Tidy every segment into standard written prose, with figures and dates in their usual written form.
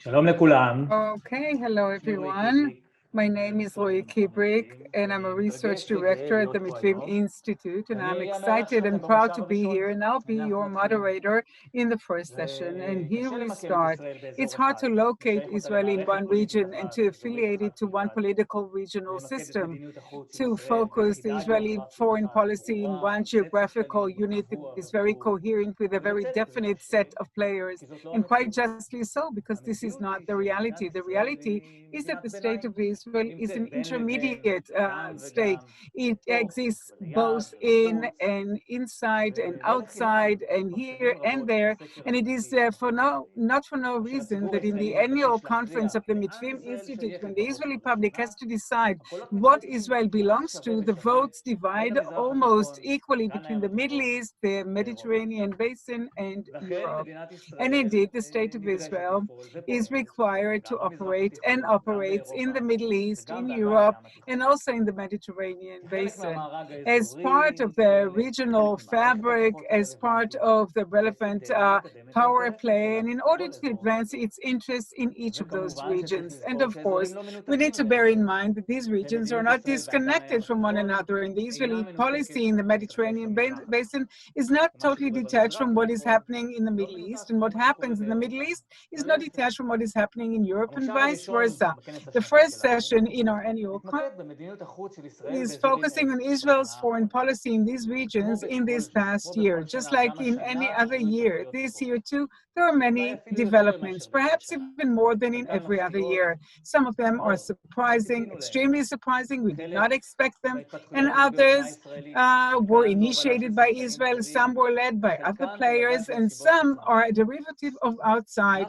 שלום לכולם. Okay, hello everyone. My name is Roee Kibrik, and I'm a research director at the Mitvim Institute, and I'm excited and proud to be here, and I'll be your moderator in the first session. And here we start. It's hard to locate Israel in one region and to affiliate it to one political regional system, to focus the Israeli foreign policy in one geographical unit that is very coherent with a very definite set of players, and quite justly so, because this is not the reality. The reality is that the state of Israel is an intermediate state. It exists both in and inside and outside and here and there. And it is not for no reason that in the annual conference of the Mitvim Institute, when the Israeli public has to decide what Israel belongs to, the votes divide almost equally between the Middle East, the Mediterranean Basin, and Europe. And indeed, the state of Israel is required to operate and operates in the Middle East, in Europe, and also in the Mediterranean Basin. As part of the regional fabric, as part of the relevant power play, and in order to advance its interests in each of those regions. And of course, we need to bear in mind that these regions are not disconnected from one another, and the Israeli policy in the Mediterranean Basin is not totally detached from what is happening in the Middle East, and what happens in the Middle East is not detached from what is happening in Europe, and vice versa. The first session in our annual conference is focusing on Israel's foreign policy in these regions in this past year. Just like in any other year, this year too, there are many developments, perhaps even more than in every other year. Some of them are surprising, extremely surprising. We did not expect them, and others were initiated by Israel, some were led by other players, and some are a derivative of outside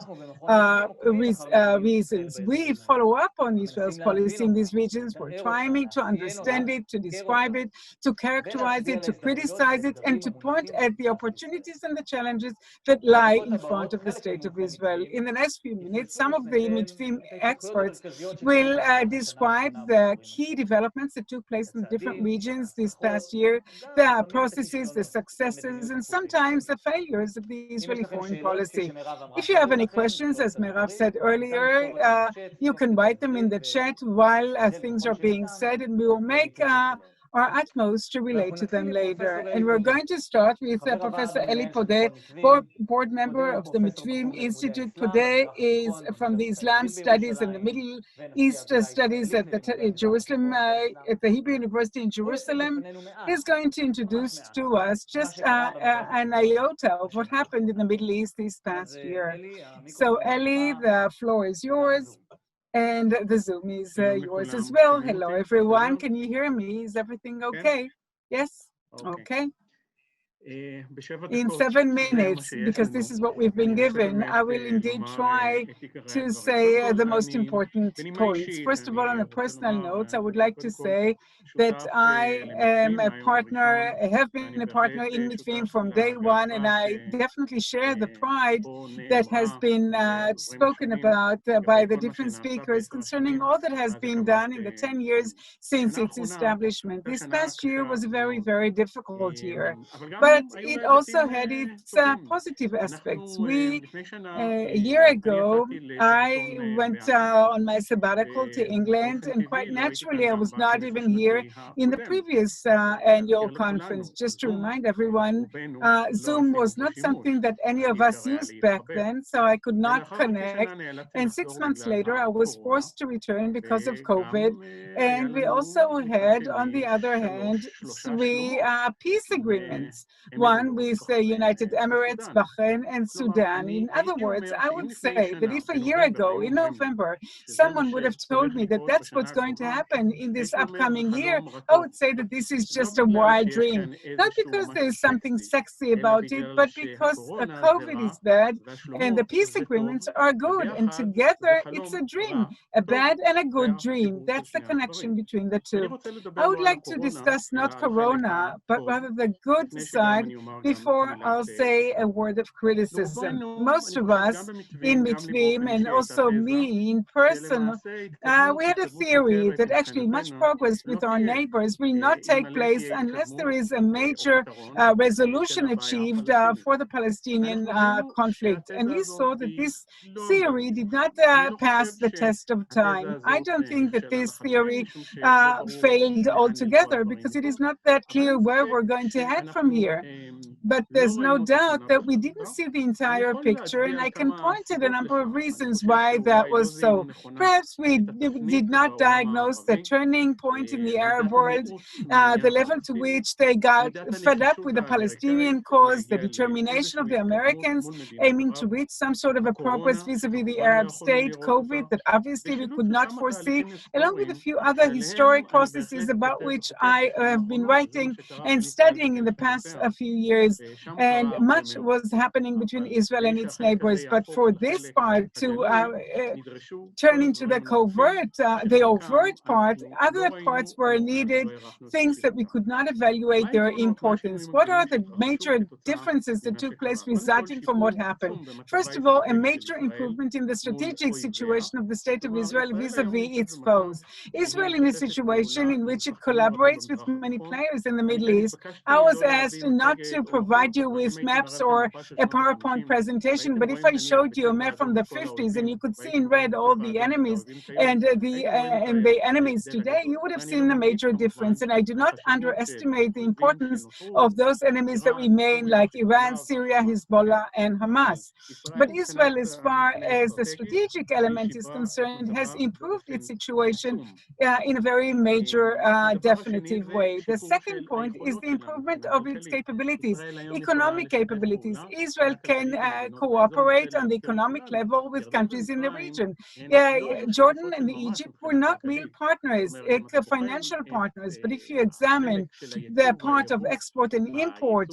reasons. We follow up on Israel's policy in these regions. We're trying to understand it, to describe it, to characterize it, to criticize it, and to point at the opportunities and the challenges that lie in front of the state of Israel. In the next few minutes, some of the Mitvim experts will describe the key developments that took place in different regions this past year, the processes, the successes, and sometimes the failures of the Israeli foreign policy. If you have any questions, as Merav said earlier, you can write them in the chat while things are being said, and we will make our utmost to relate to them later. And we're going to start with Professor Elie Podeh, board member of the Mitvim Institute. Podeh is from the Islam Studies and the Middle East Studies at the Jerusalem, at the Hebrew University in Jerusalem. He's going to introduce to us just an iota of what happened in the Middle East this past year. So Elie, the floor is yours. And the Zoom is yours as well. Hello, everyone. Can you hear me? Is everything okay? Yes? Okay. In 7 minutes, because this is what we've been given, I will indeed try to say the most important points. First of all, on a personal note, I would like to say that I am a partner, I have been a partner in Mitvim from day one, and I definitely share the pride that has been spoken about by the different speakers concerning all that has been done in the 10 years since its establishment. This past year was a very, very difficult year, but it also had its positive aspects. A year ago, I went on my sabbatical to England, and quite naturally, I was not even here in the previous annual conference. Just to remind everyone, Zoom was not something that any of us used back then, so I could not connect. And 6 months later, I was forced to return because of COVID. And we also had, on the other hand, 3 peace agreements. One with the United Emirates, Bahrain, and Sudan. In other words, I would say that if a year ago, in November, someone would have told me that that's what's going to happen in this upcoming year, I would say that this is just a wild dream. Not because there's something sexy about it, but because COVID is bad and the peace agreements are good. And together, it's a dream, a bad and a good dream. That's the connection between the two. I would like to discuss not Corona, but rather the good side aside before I'll say a word of criticism. Most of us in Mitvim, and also me in person, we had a theory that actually much progress with our neighbors will not take place unless there is a major resolution achieved for the Palestinian conflict. And we saw that this theory did not pass the test of time. I don't think that this theory failed altogether because it is not that clear where we're going to head from here. But there's no doubt that we didn't see the entire picture, and I can point to a number of reasons why that was so. Perhaps we did not diagnose the turning point in the Arab world, the level to which they got fed up with the Palestinian cause, the determination of the Americans aiming to reach some sort of a progress vis-a-vis the Arab state, COVID, that obviously we could not foresee, along with a few other historic processes about which I have been writing and studying in the past few years. And much was happening between Israel and its neighbors. But for this part to turn into the overt part, other parts were needed, things that we could not evaluate their importance. What are the major differences that took place resulting from what happened? First of all, a major improvement in the strategic situation of the state of Israel vis-a-vis its foes. Israel in a situation in which it collaborates with many players in the Middle East. I was asked not to provide you with maps or a PowerPoint presentation, but if I showed you a map from the 50s and you could see in red all the enemies and the enemies today, you would have seen a major difference. And I do not underestimate the importance of those enemies that remain, like Iran, Syria, Hezbollah, and Hamas. But Israel, as far as the strategic element is concerned, has improved its situation in a very major, definitive way. The second point is the improvement of its capabilities, economic capabilities. Israel can cooperate on the economic level with countries in the region. Jordan and Egypt were not real partners, financial partners, but if you examine the part of export and import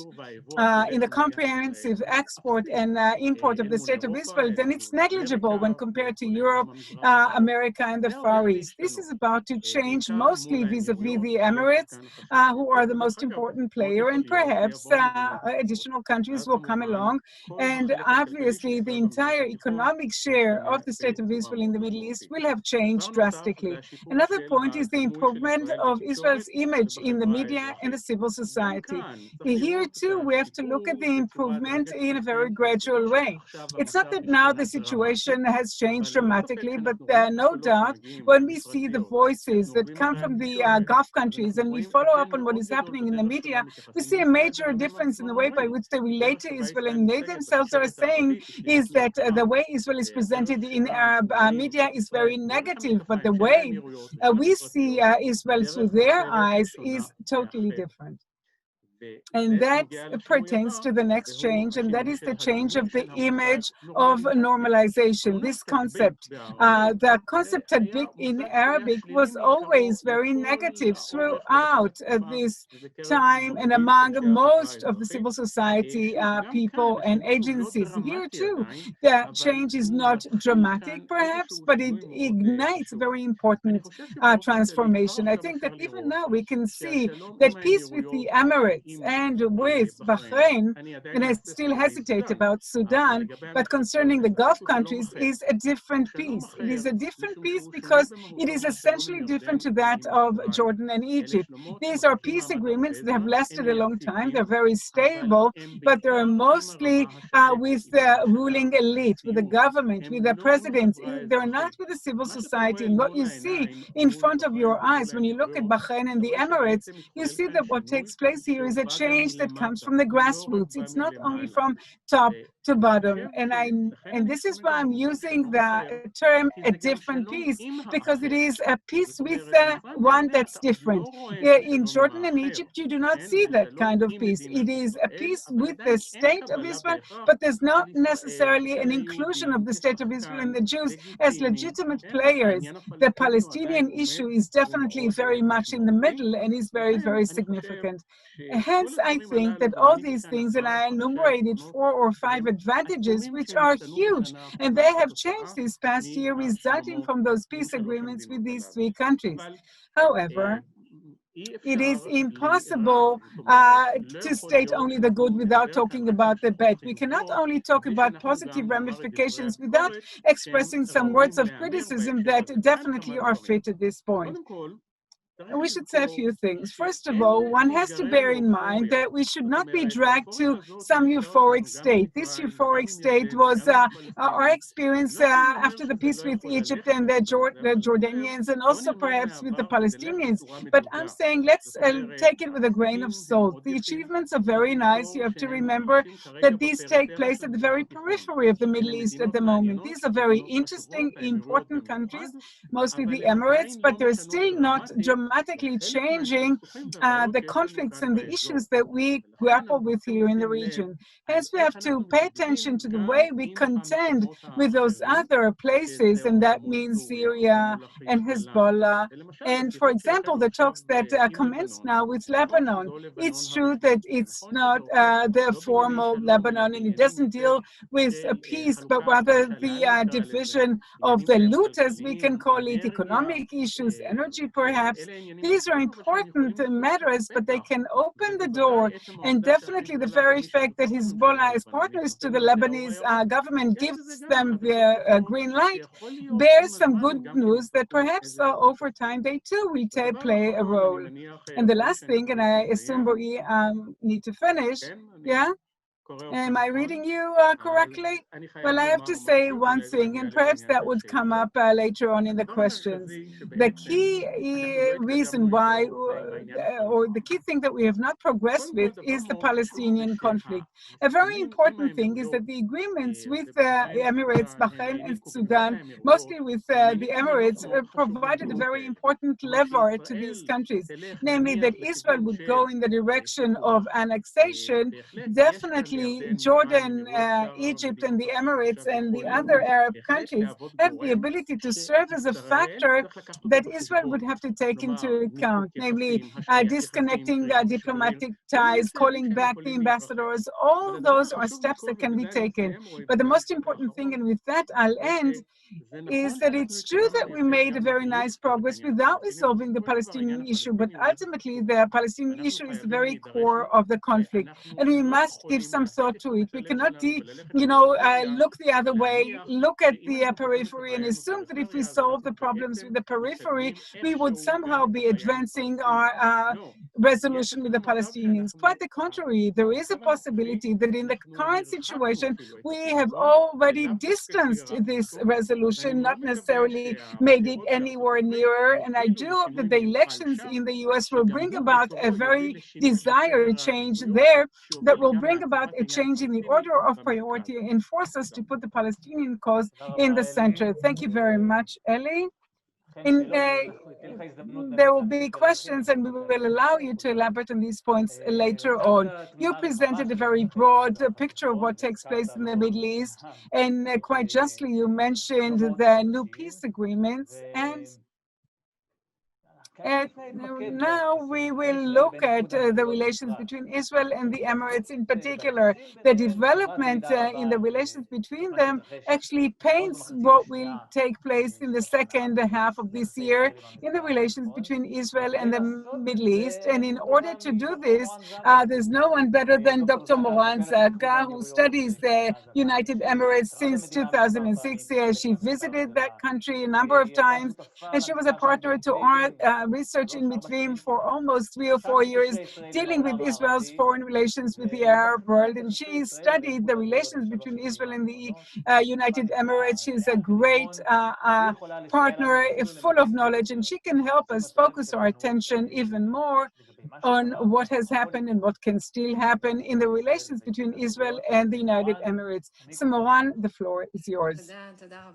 in the comprehensive export and import of the state of Israel, then it's negligible when compared to Europe, America, and the Far East. This is about to change mostly vis-a-vis the Emirates, who are the most important player, and perhaps additional countries will come along. And obviously, the entire economic share of the state of Israel in the Middle East will have changed drastically. Another point is the improvement of Israel's image in the media and the civil society. Here, too, we have to look at the improvement in a very gradual way. It's not that now the situation has changed dramatically, but no doubt when we see the voices that come from the Gulf countries and we follow up on what is happening in the media, we see a major difference in the way by which they relate to Israel, and they themselves are saying is that the way Israel is presented in Arab media is very negative, but the way we see Israel through their eyes is totally different. And that pertains to the next change, and that is the change of the image of normalization. This concept, the concept tadbik in Arabic was always very negative throughout this time and among most of the civil society people and agencies. Here too, the change is not dramatic perhaps, but it ignites a very important transformation. I think that even now we can see that peace with the Emirates and with Bahrain, and I still hesitate about Sudan, but concerning the Gulf countries is a different piece. It is a different piece because it is essentially different to that of Jordan and Egypt. These are peace agreements that have lasted a long time. They're very stable, but they're mostly with the ruling elite, with the government, with the president. They're not with the civil society. And what you see in front of your eyes when you look at Bahrain and the Emirates, you see that what takes place here is a change that comes from the grassroots. It's not only from top to bottom. And this is why I'm using the term a different piece, because it is a piece with one that's different. In Jordan and Egypt, you do not see that kind of peace. It is a peace with the state of Israel, but there's not necessarily an inclusion of the state of Israel and the Jews as legitimate players. The Palestinian issue is definitely very much in the middle and is very, very significant. Hence, I think that all these things, and I enumerated 4 or 5 advantages, which are huge, and they have changed this past year, resulting from those peace agreements with these 3 countries. However, It is impossible to state only the good without talking about the bad. We cannot only talk about positive ramifications without expressing some words of criticism that definitely are fit at this point. We should say a few things. First of all, one has to bear in mind that we should not be dragged to some euphoric state. This euphoric state was our experience after the peace with Egypt and the Jordanians, and also perhaps with the Palestinians. But I'm saying let's take it with a grain of salt. The achievements are very nice. You have to remember that these take place at the very periphery of the Middle East at the moment. These are very interesting, important countries, mostly the Emirates, but they're still not dramatically changing the conflicts and the issues that we grapple with here in the region. Hence, we have to pay attention to the way we contend with those other places, and that means Syria and Hezbollah. And for example, the talks that commenced now with Lebanon, it's true that it's not the formal Lebanon, and it doesn't deal with peace, but rather the division of the loot, as we can call it, economic issues, energy perhaps. These are important matters, but they can open the door, and definitely the very fact that Hezbollah is partners to the Lebanese government gives them the green light, bears some good news that perhaps over time they too will play a role. And the last thing, and I assume Roee need to finish, yeah? Am I reading you correctly? Well, I have to say one thing, and perhaps that would come up later on in the questions. The key reason why, or the key thing that we have not progressed with is the Palestinian conflict. A very important thing is that the agreements with the Emirates, Bahrain and Sudan, mostly with the Emirates, provided a very important lever to these countries, namely that Israel would go in the direction of annexation. Definitely Jordan, Egypt, and the Emirates and the other Arab countries have the ability to serve as a factor that Israel would have to take into account, namely disconnecting diplomatic ties, calling back the ambassadors. All those are steps that can be taken. But the most important thing, and with that I'll end, is that it's true that we made a very nice progress without resolving the Palestinian issue, but ultimately the Palestinian issue is the very core of the conflict, and we must give some thought to it. We cannot, look the other way, look at the periphery and assume that if we solve the problems with the periphery, we would somehow be advancing our resolution with the Palestinians. Quite the contrary, there is a possibility that in the current situation, we have already distanced this resolution, not necessarily made it anywhere nearer. And I do hope that the elections in the US will bring about a very desired change there that will bring about a change in the order of priority and force us to put the Palestinian cause in the center. Thank you very much, Elie. There will be questions, and we will allow you to elaborate on these points later on. You presented a very broad picture of what takes place in the Middle East, and quite justly you mentioned the new peace agreements, and now we will look at the relations between Israel and the Emirates in particular. The development in the relations between them actually paints what will take place in the second half of this year in the relations between Israel and the Middle East. And in order to do this, there's no one better than Dr. Moran, Zaga, who studies the United Emirates since 2006. She visited that country a number of times, and she was a partner to our research in Mitvim for almost 3 or 4 years, dealing with Israel's foreign relations with the Arab world. And she studied the relations between Israel and the United Emirates. She's a great partner, full of knowledge, and she can help us focus our attention even more on what has happened and what can still happen in the relations between Israel and the United Emirates. So Moran, the floor is yours.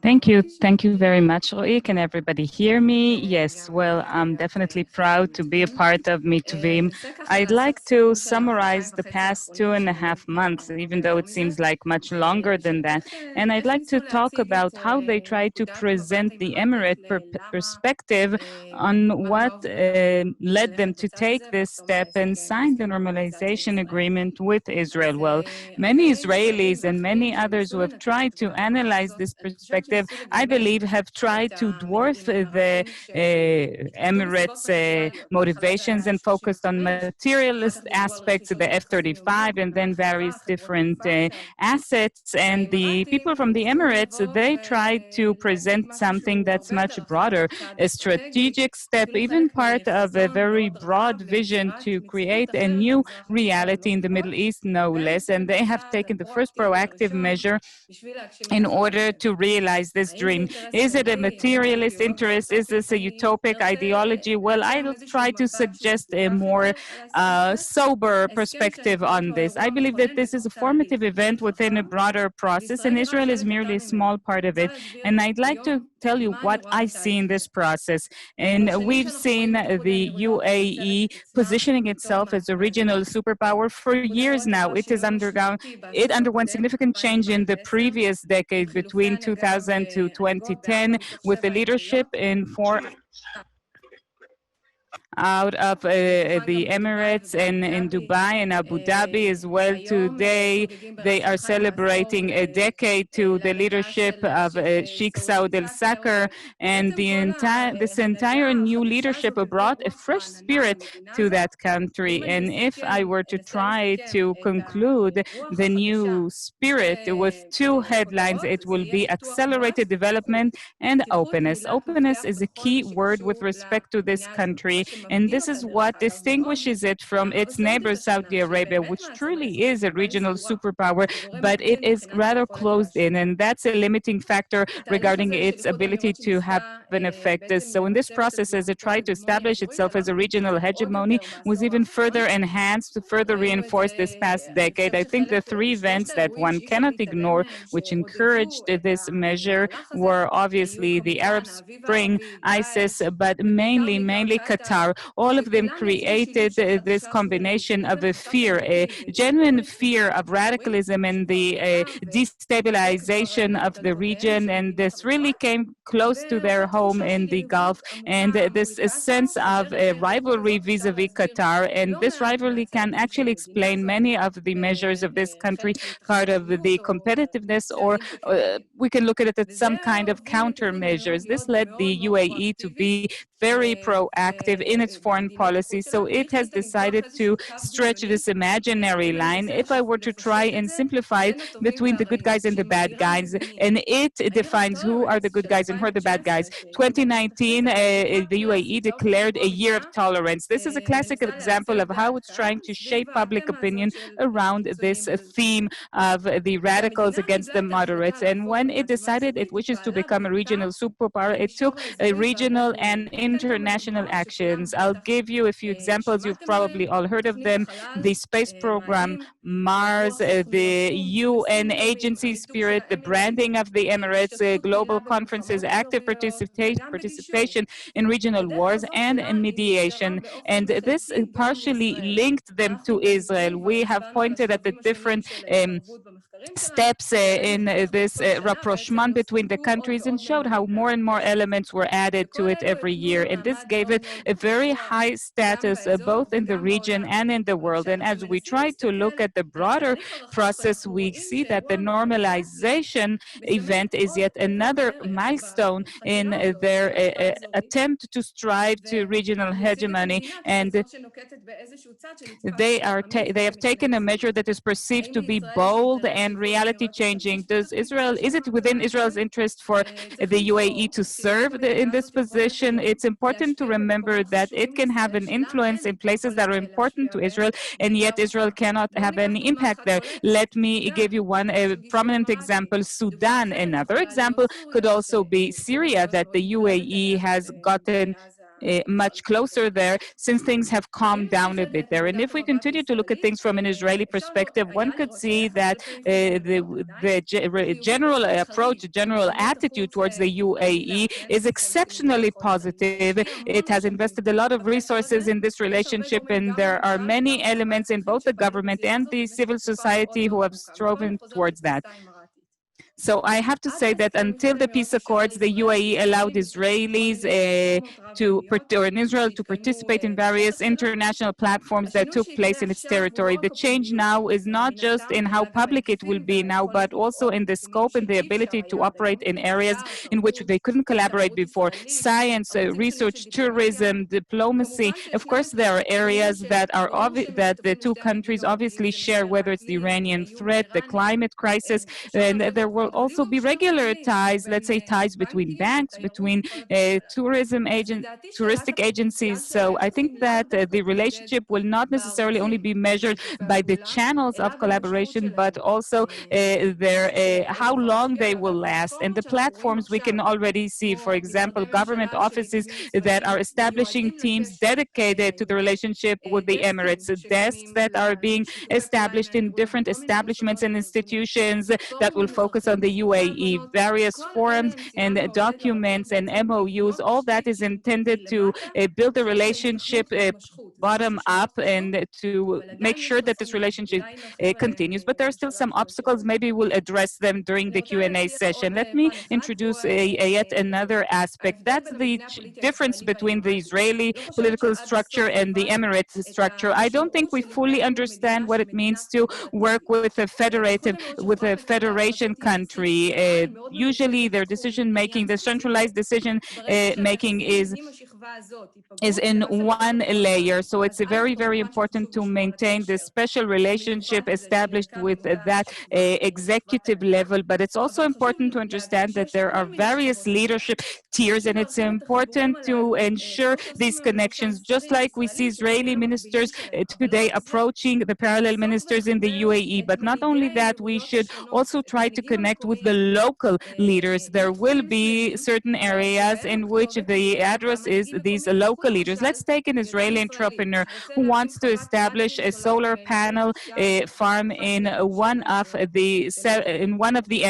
Thank you. Thank you very much, Roee. Can everybody hear me? Yes. Well, I'm definitely proud to be a part of Mitvim. I'd like to summarize the past 2.5 months, even though it seems like much longer than that. And I'd like to talk about how they try to present the Emirate perspective on what led them to take this step and signed the normalization agreement with Israel. Well, many Israelis and many others who have tried to analyze this perspective, I believe, have tried to dwarf the Emirates' motivations and focused on materialist aspects of the F-35 and then various different assets. And the people from the Emirates, they tried to present something that's much broader, a strategic step, even part of a very broad vision to create a new reality in the Middle East, no less. And they have taken the first proactive measure in order to realize this dream. Is it a materialist interest? Is this a utopic ideology? Well, I'll try to suggest a more sober perspective on this. I believe that this is a formative event within a broader process, and Israel is merely a small part of it. And I'd like to tell you what I see in this process. And we've seen the UAE positioning itself as a regional superpower for years now. It underwent significant change in the previous decade between 2000 to 2010 with the leadership in four out of the Emirates and in Dubai and Abu Dhabi as well. Today, they are celebrating a decade to the leadership of Sheikh Saud al-Sakr, and this entire new leadership brought a fresh spirit to that country. And if I were to try to conclude the new spirit with two headlines, it will be accelerated development and openness. Openness is a key word with respect to this country, and this is what distinguishes it from its neighbor, Saudi Arabia, which truly is a regional superpower, but it is rather closed in, and that's a limiting factor regarding its ability to have an effect. So in this process, as it tried to establish itself as a regional hegemony, was even further enhanced, further reinforced this past decade. I think the three events that one cannot ignore, which encouraged this measure, were obviously the Arab Spring, ISIS, but mainly Qatar. All of them created this combination of a fear, a genuine fear of radicalism and the destabilization of the region. And this really came close to their home in the Gulf. And this sense of a rivalry vis-a-vis Qatar. And this rivalry can actually explain many of the measures of this country, part of the competitiveness, or we can look at it as some kind of countermeasures. This led the UAE to be very proactive in its foreign policy. So it has decided to stretch this imaginary line, if I were to try and simplify it, between the good guys and the bad guys. And it defines who are the good guys and who are the bad guys. 2019, the UAE declared a year of tolerance. This is a classic example of how it's trying to shape public opinion around this theme of the radicals against the moderates. And when it decided it wishes to become a regional superpower, it took a regional and international actions. I'll give you a few examples. You've probably all heard of them. The space program, Mars, the UN agency spirit, the branding of the Emirates, global conferences, active participation in regional wars, and mediation. And this partially linked them to Israel. We have pointed at the different steps in this rapprochement between the countries and showed how more and more elements were added to it every year. And this gave it a very high status both in the region and in the world. And as we try to look at the broader process, we see that the normalization event is yet another milestone in their attempt to strive to regional hegemony. And they have taken a measure that is perceived to be bold and reality changing. Is it within Israel's interest for the UAE to serve in this position? It's important to remember that it can have an influence in places that are important to Israel, and yet Israel cannot have any impact there. Let me give you one prominent example, Sudan. Another example could also be Syria, that the UAE has gotten much closer there since things have calmed down a bit there. And if we continue to look at things from an Israeli perspective, one could see that the general approach, general attitude towards the UAE is exceptionally positive. It has invested a lot of resources in this relationship, and there are many elements in both the government and the civil society who have striven towards that. So I have to say that until the peace accords, the UAE allowed Israelis or in Israel to participate in various international platforms that took place in its territory. The change now is not just in how public it will be now, but also in the scope and the ability to operate in areas in which they couldn't collaborate before. Science, research, tourism, diplomacy. Of course, there are areas that are that the two countries obviously share, whether it's the Iranian threat, the climate crisis, and there will also be regular ties, let's say ties between banks, between touristic agencies. So I think that the relationship will not necessarily only be measured by the channels of collaboration, but also how long they will last. And the platforms we can already see, for example, government offices that are establishing teams dedicated to the relationship with the Emirates, desks that are being established in different establishments and institutions that will focus on the UAE, various forums and documents and MOUs. All that is intended to build a relationship bottom up and to make sure that this relationship continues. But there are still some obstacles. Maybe we'll address them during the Q&A session. Let me introduce yet another aspect. That's the difference between the Israeli political structure and the Emirates structure. I don't think we fully understand what it means to work with a federation country. Usually their decision making, the centralized decision making is in one layer. So it's very, very important to maintain this special relationship established with that executive level. But it's also important to understand that there are various leadership tiers, and it's important to ensure these connections, just like we see Israeli ministers today approaching the parallel ministers in the UAE. But not only that, we should also try to connect with the local leaders. There will be certain areas in which the address is these local leaders. Let's take an Israeli entrepreneur who wants to establish a solar panel farm in one of the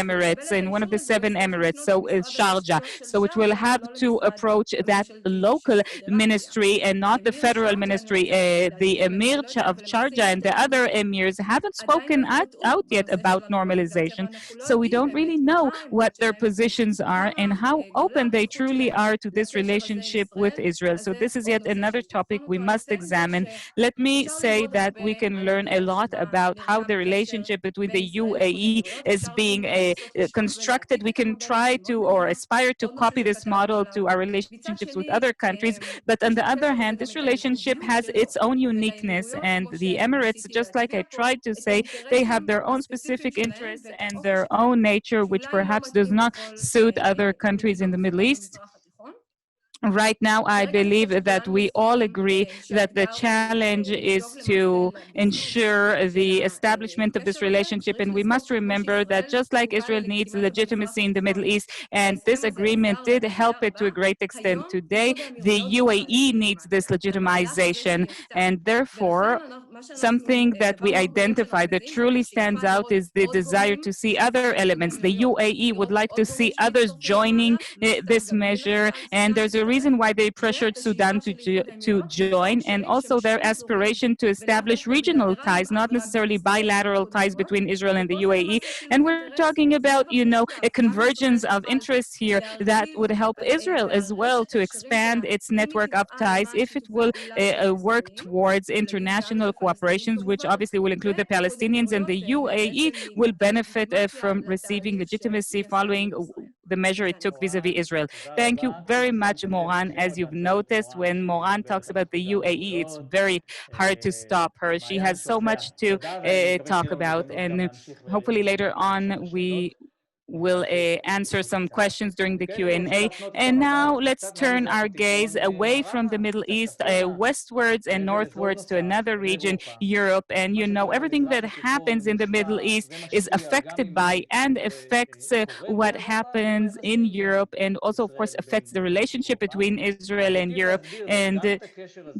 Emirates, in one of the 7 Emirates, so Sharjah. So it will have to approach that local ministry and not the federal ministry. The Emir of Sharjah and the other emirs haven't spoken out yet about normalization. So we don't really know what their positions are and how open they truly are to this relationship with Israel. So this is yet another topic we must examine. Let me say that we can learn a lot about how the relationship between the UAE is being constructed. We can try to or aspire to copy this model to our relationships with other countries. But on the other hand, this relationship has its own uniqueness. And the Emirates, just like I tried to say, they have their own specific interests and their own nature, which perhaps does not suit other countries in the Middle East. Right now, I believe that we all agree that the challenge is to ensure the establishment of this relationship. And we must remember that just like Israel needs legitimacy in the Middle East, and this agreement did help it to a great extent today, the UAE needs this legitimization. And therefore, something that we identify that truly stands out is the desire to see other elements. The UAE would like to see others joining this measure, and there's a reason why they pressured Sudan to join, and also their aspiration to establish regional ties, not necessarily bilateral ties between Israel and the UAE. And we're talking about, a convergence of interests here that would help Israel as well to expand its network of ties if it will work towards international cooperations, which obviously will include the Palestinians, and the UAE will benefit from receiving legitimacy following the measure it took vis-a-vis Israel. Thank you very much, Moran. As you've noticed, when Moran talks about the UAE, it's very hard to stop her. She has so much to talk about, and hopefully later on we will answer some questions during the Q&A. And now let's turn our gaze away from the Middle East, westwards and northwards to another region, Europe. And everything that happens in the Middle East is affected by and affects what happens in Europe, and also, of course, affects the relationship between Israel and Europe. And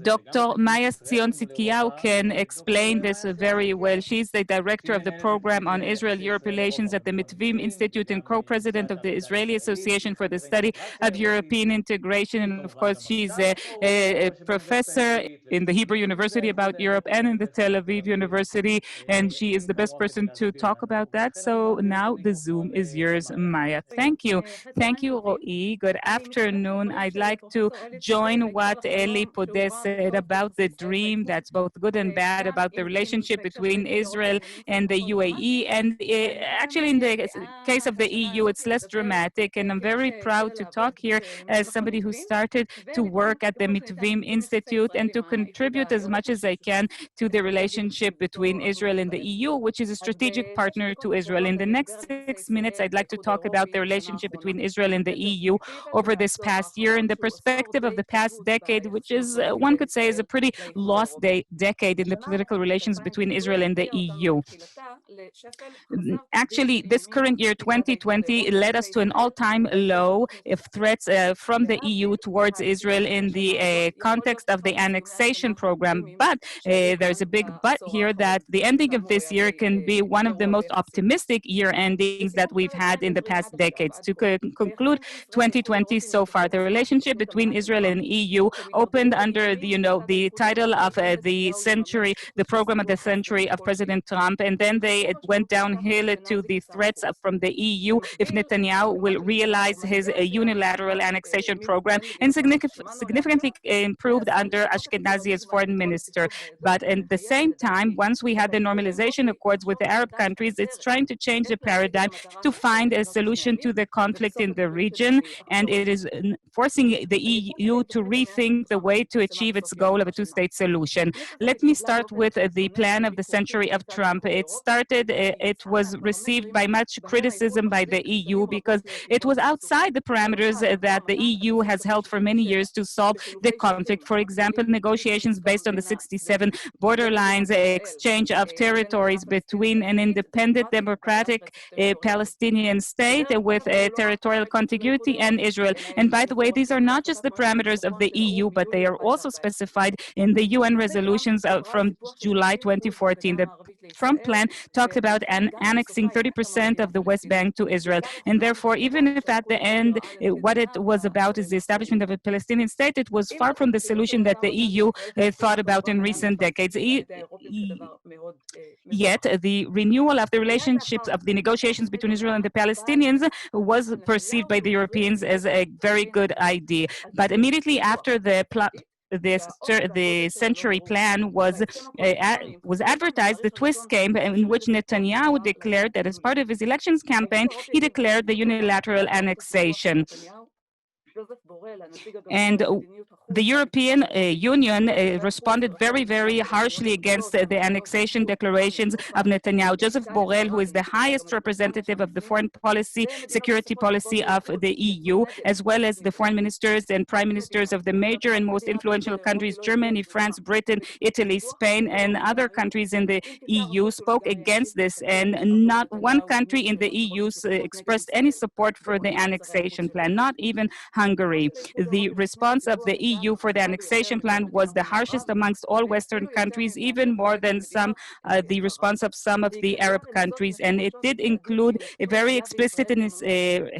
Dr. Sion Tzidkiyahu can explain this very well. She's the director of the program on Israel-Europe relations at the Mitvim Institute Institute and co-president of the Israeli Association for the Study of European Integration. And of course, she's a professor in the Hebrew University about Europe and in the Tel Aviv University, and she is the best person to talk about that. So now the Zoom is yours, Maya. Thank you. Thank you, Roee. Good afternoon. I'd like to join what Elie Podeh said about the dream that's both good and bad about the relationship between Israel and the UAE. And actually, in the case of the EU, it's less dramatic. And I'm very proud to talk here as somebody who started to work at the Mitvim Institute and to contribute as much as I can to the relationship between Israel and the EU, which is a strategic partner to Israel. In the next 6 minutes, I'd like to talk about the relationship between Israel and the EU over this past year in the perspective of the past decade, which is, one could say, is a pretty lost decade in the political relations between Israel and the EU. Actually, this current year, 2020, led us to an all-time low of threats from the EU towards Israel in the context of the annexation program. But there's a big but here that the ending of this year can be one of the most optimistic year endings that we've had in the past decades. To conclude 2020 so far, the relationship between Israel and EU opened under the title of the century, the program of the century of President Trump, and then it went downhill to the threats from the EU if Netanyahu will realize his unilateral annexation program, and significantly improved under Ashkenazi as foreign minister. But at the same time, once we had the normalization accords with the Arab countries, it's trying to change the paradigm to find a solution to the conflict in the region, and it is forcing the EU to rethink the way to achieve its goal of a two-state solution. Let me start with the plan of the century of Trump. It was received by much criticism by the EU because it was outside the parameters that the EU has held for many years to solve the conflict. For example, negotiations based on the 67 border lines, exchange of territories between an independent democratic Palestinian state with territorial contiguity and Israel. And by the way, these are not just the parameters of the EU, but they are also specified in the UN resolutions from July 2014. The Trump plan talked about annexing 30% of the West Bank to Israel. And therefore, even if at the end what it was about is the establishment of a Palestinian state, it was far from the solution that the EU thought about in recent decades. Yet, the renewal of the relationships of the negotiations between Israel and the Palestinians was perceived by the Europeans as a very good idea. But immediately after the century plan was advertised, the twist came in which Netanyahu declared that as part of his elections campaign, he declared the unilateral annexation. And the European Union responded very, very harshly against the annexation declarations of Netanyahu. Joseph Borrell, who is the highest representative of the foreign policy, security policy of the EU, as well as the foreign ministers and prime ministers of the major and most influential countries, Germany, France, Britain, Italy, Spain, and other countries in the EU, spoke against this. And not one country in the EU expressed any support for the annexation plan, not even Hungary. The response of the EU for the annexation plan was the harshest amongst all Western countries, even more than the response of some of the Arab countries. And it did include a very explicit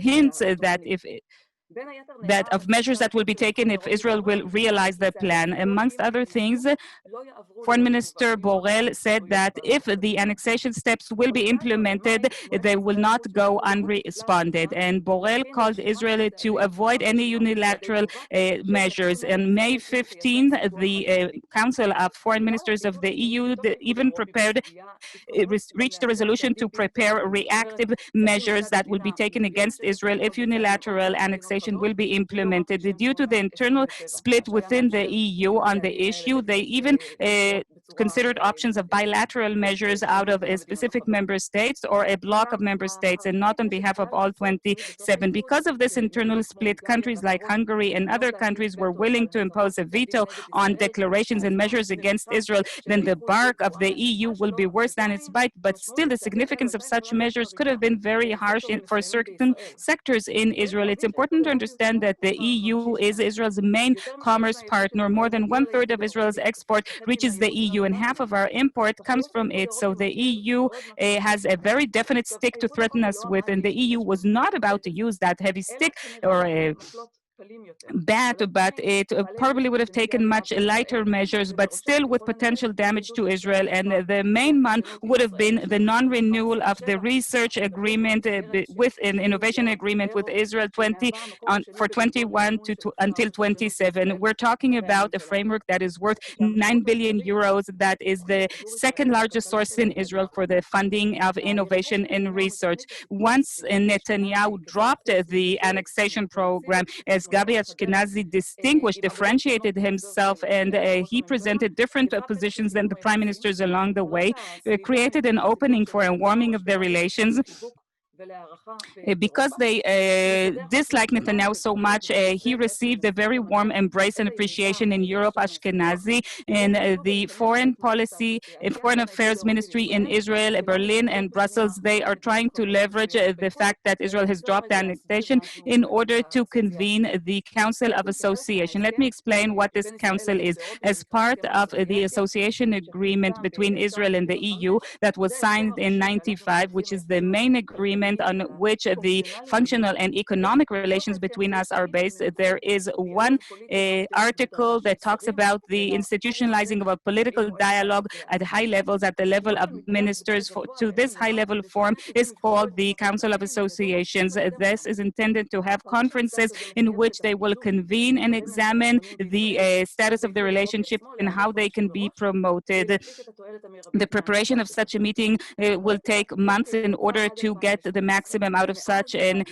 hints that of measures that will be taken if Israel will realize the plan. Amongst other things, Foreign Minister Borrell said that if the annexation steps will be implemented, they will not go unresponded. And Borrell called Israel to avoid any unilateral measures. On May 15th, the Council of Foreign Ministers of the EU even reached a resolution to prepare reactive measures that will be taken against Israel if unilateral annexation will be implemented. Due to the internal split within the EU on the issue, they even considered options of bilateral measures out of a specific member states or a bloc of member states, and not on behalf of all 27. Because of this internal split, countries like Hungary and other countries were willing to impose a veto on declarations and measures against Israel. Then the bark of the EU will be worse than its bite, but still the significance of such measures could have been very harsh for certain sectors in Israel. It's important to understand that the EU is Israel's main commerce partner. More than 1/3 of Israel's export reaches the EU. EU, and half of our import comes from it. So the EU has a very definite stick to threaten us with, and the EU was not about to use that heavy stick or a bat, but it probably would have taken much lighter measures, but still with potential damage to Israel. And the main one would have been the non-renewal of the research agreement with an innovation agreement with Israel for 21 until 27. We're talking about a framework that is worth 9 billion euros. That is the second largest source in Israel for the funding of innovation and research. Once Netanyahu dropped the annexation program, as Gabriel differentiated himself, and he presented different positions than the prime ministers along the way, created an opening for a warming of their relations. Because they dislike Netanyahu so much, he received a very warm embrace and appreciation in Europe, Ashkenazi, in the foreign affairs ministry in Israel, Berlin, and Brussels. They are trying to leverage the fact that Israel has dropped the annexation in order to convene the Council of Association. Let me explain what this council is. As part of the association agreement between Israel and the EU that was signed in 95, which is the main agreement on which the functional and economic relations between us are based, there is one article that talks about the institutionalizing of a political dialogue at high levels, at the level of ministers. To this high-level forum is called the Council of Associations. This is intended to have conferences in which they will convene and examine the status of the relationship and how they can be promoted. The preparation of such a meeting will take months in order to get the maximum out of such a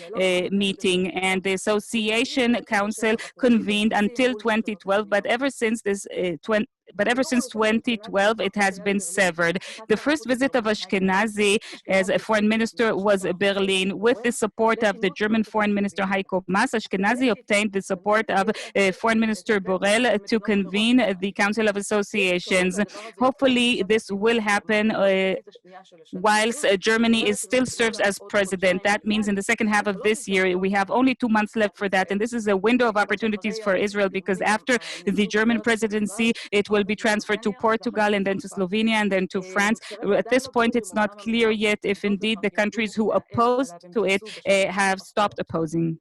meeting. And the Association Council convened until 2012, but ever since 2012, it has been severed. The first visit of Ashkenazi as a foreign minister was Berlin. With the support of the German foreign minister Heiko Maas, Ashkenazi obtained the support of foreign minister Borrell to convene the Council of Associations. Hopefully, this will happen whilst Germany still serves as president. That means in the second half of this year, we have only 2 months left for that. And this is a window of opportunities for Israel, because after the German presidency, it will be transferred to Portugal and then to Slovenia and then to France. At this point, it's not clear yet if indeed the countries who oppose to it have stopped opposing.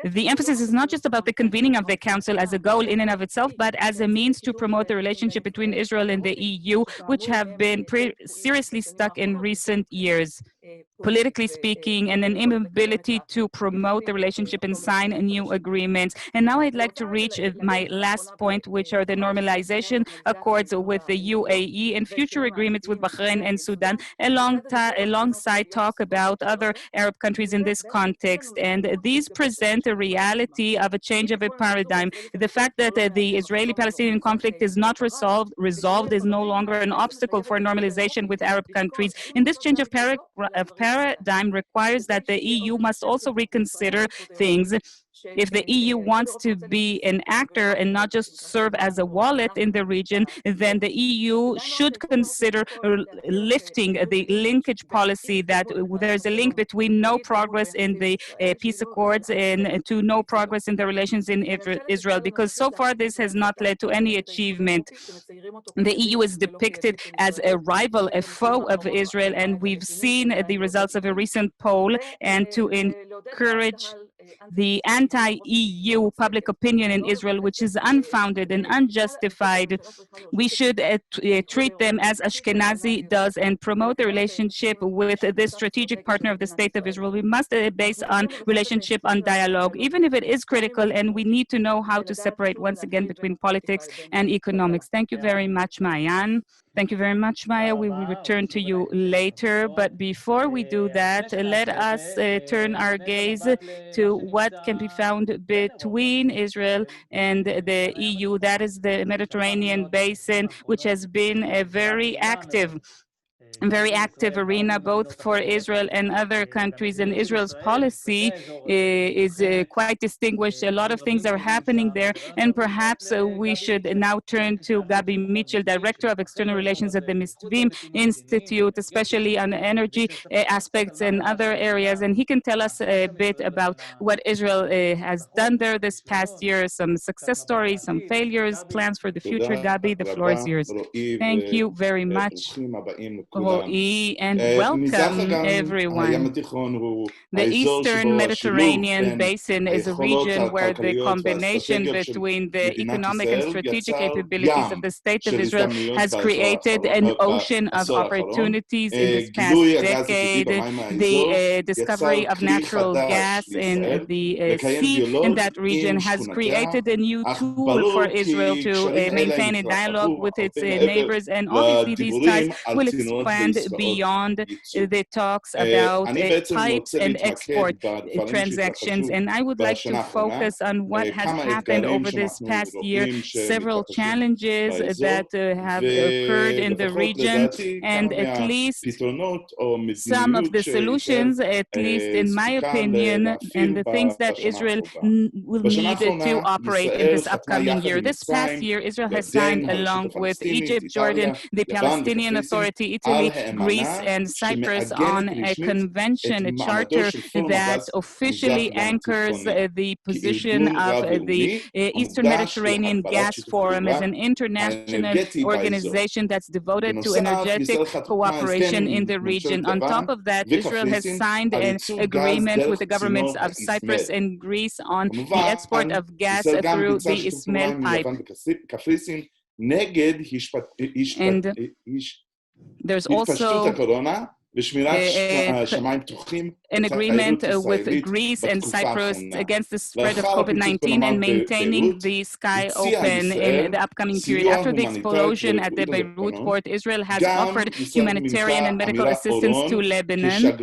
The emphasis is not just about the convening of the Council as a goal in and of itself, but as a means to promote the relationship between Israel and the EU, which have been seriously stuck in recent years, politically speaking, and an inability to promote the relationship and sign new agreements. And now I'd like to reach my last point, which are the normalization accords with the UAE and future agreements with Bahrain and Sudan, alongside talk about other Arab countries in this context. And these present a reality of a change of a paradigm. The fact that the Israeli-Palestinian conflict is not resolved is no longer an obstacle for normalization with Arab countries. In this change of paradigm requires that the EU must also reconsider things. If the EU wants to be an actor and not just serve as a wallet in the region, then the EU should consider lifting the linkage policy, that there's a link between no progress in the peace accords and to no progress in the relations in Israel, because so far this has not led to any achievement. The EU is depicted as a rival, a foe of Israel, and we've seen the results of a recent poll. And to encourage the anti-EU public opinion in Israel, which is unfounded and unjustified, we should treat them as Ashkenazi does and promote the relationship with this strategic partner of the State of Israel. We must base on relationship on dialogue, even if it is critical, and we need to know how to separate once again between politics and economics. Thank you very much, Mayan. Thank you very much, Maya. We will return to you later. But before we do that, let us turn our gaze to what can be found between Israel and the EU. That is the Mediterranean Basin, which has been very active a very active arena, both for Israel and other countries. And Israel's policy is quite distinguished. A lot of things are happening there. And perhaps we should now turn to Gabi Mitchell, Director of External Relations at the Mitvim Institute, especially on energy aspects and other areas. And he can tell us a bit about what Israel has done there this past year, some success stories, some failures, plans for the future. Gabi, the floor is yours. Thank you very much, Roee, and welcome everyone. The Eastern Mediterranean Basin is a region where the combination between the economic and strategic capabilities of the State of Israel has created an ocean of opportunities in this past decade. The discovery of natural gas in the sea in that region has created a new tool for Israel to maintain a dialogue with its neighbors, and obviously these ties will expand beyond the talks about pipes and export transactions. And I would like to focus on what has happened over this past year, several challenges that have occurred in the region, and at least some of the solutions, at least in my opinion, and the things that Israel will need to operate in this upcoming year. This past year, Israel has signed, along with Egypt, Jordan, the Palestinian Authority, Italy, Greece, and Cyprus, on a convention, a charter that officially anchors the position of the Eastern Mediterranean Gas Forum as an international organization that's devoted to energetic cooperation in the region. On top of that, Israel has signed an agreement with the governments of Cyprus and Greece on the export of gas through the Ismail pipe. And there's also an agreement with Greece and Cyprus against the spread of COVID-19 and maintaining the sky open in the upcoming period. After the explosion at the Beirut port, Israel has offered humanitarian and medical assistance to Lebanon,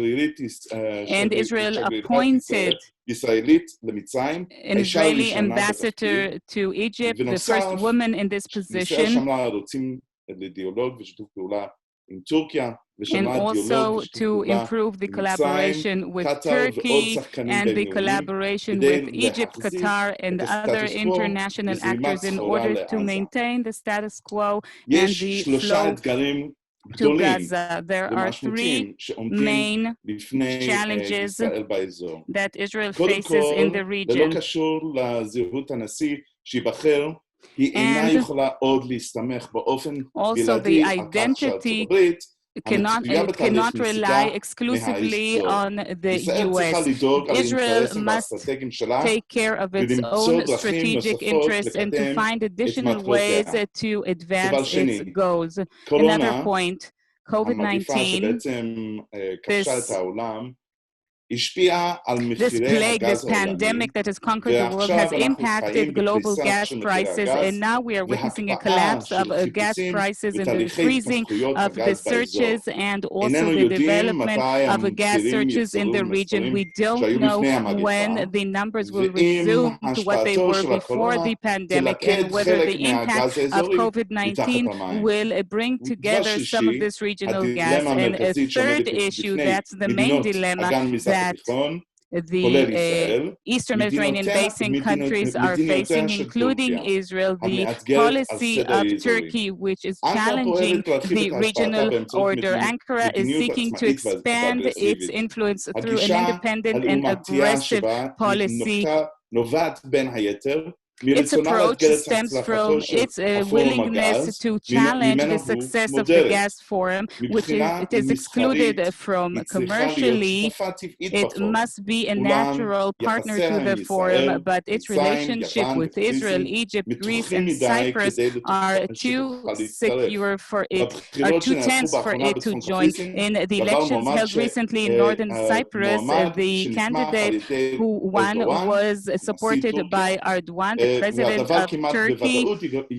and Israel appointed an Israeli ambassador to Egypt, the first woman in this position, and also to improve the collaboration with Turkey and the collaboration with Egypt, Qatar, and other international actors in order to maintain the status quo and the flow to Gaza. There are three main challenges that Israel faces in the region. And also the identity cannot rely exclusively on the U.S. Israel must take care of its own strategic interests and to find additional ways to advance its goals. Another point, COVID-19, this plague, this pandemic that has conquered the world has impacted global gas prices, and now we are witnessing a collapse of gas prices and the freezing of the searches and also the development of gas searches in the region. We don't know when the numbers will resume to what they were before the pandemic and whether the impact of COVID-19 will bring together some of this regional gas. And a third issue, that's the main dilemma that the Eastern Mediterranean Basin countries are facing, including Israel, the policy of Turkey, which is challenging the regional order. Ankara is seeking to expand its influence through an independent and aggressive policy. Its approach stems from its willingness to challenge the success of the gas forum, which is excluded from commercially. It must be a natural partner to the forum, but its relationship with Israel, Egypt, Greece, and Cyprus are too secure for it, are too tense for it to join. In the elections held recently in northern Cyprus, the candidate who won was supported by Erdogan, the president of Turkey,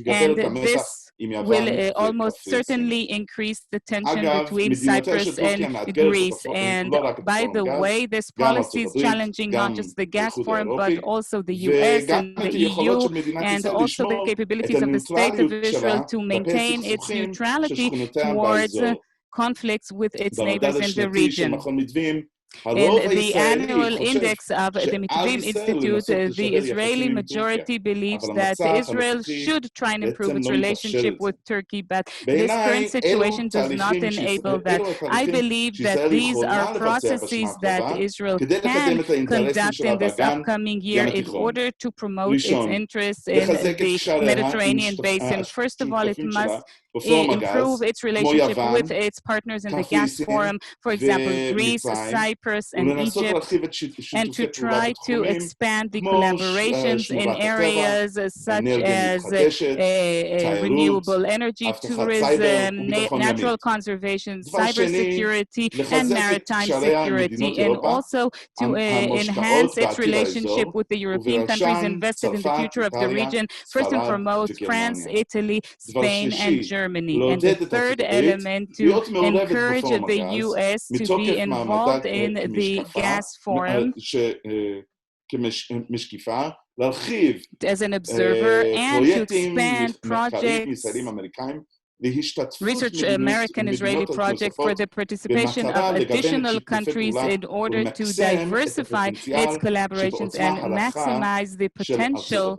and this will almost certainly increase the tension between Cyprus and Greece. And by the way, this policy is challenging not just the gas forum, but also the US and the EU, and also the capabilities of the State of Israel to maintain its neutrality towards conflicts with its neighbors in the region. In the annual index of the Mitvim Institute, the Israeli majority believes that Israel should try and improve its relationship with Turkey, but this current situation does not enable that. I believe that these are processes that Israel can conduct in this upcoming year in order to promote its interests in the Mediterranean basin. First of all, it must improve its relationship with its partners in the gas forum, for example, Greece, Cyprus, and Egypt, and to try to expand the collaborations in areas such as renewable energy, tourism, natural conservation, cybersecurity, and maritime security, and also to enhance its relationship with the European countries invested in the future of the region, first and foremost, France, Italy, Spain, and Germany. And the third element, to encourage the U.S. to be involved in the gas forum as an observer and to expand projects, research American-Israeli project for the participation of additional countries in order to diversify its collaborations and maximize the potential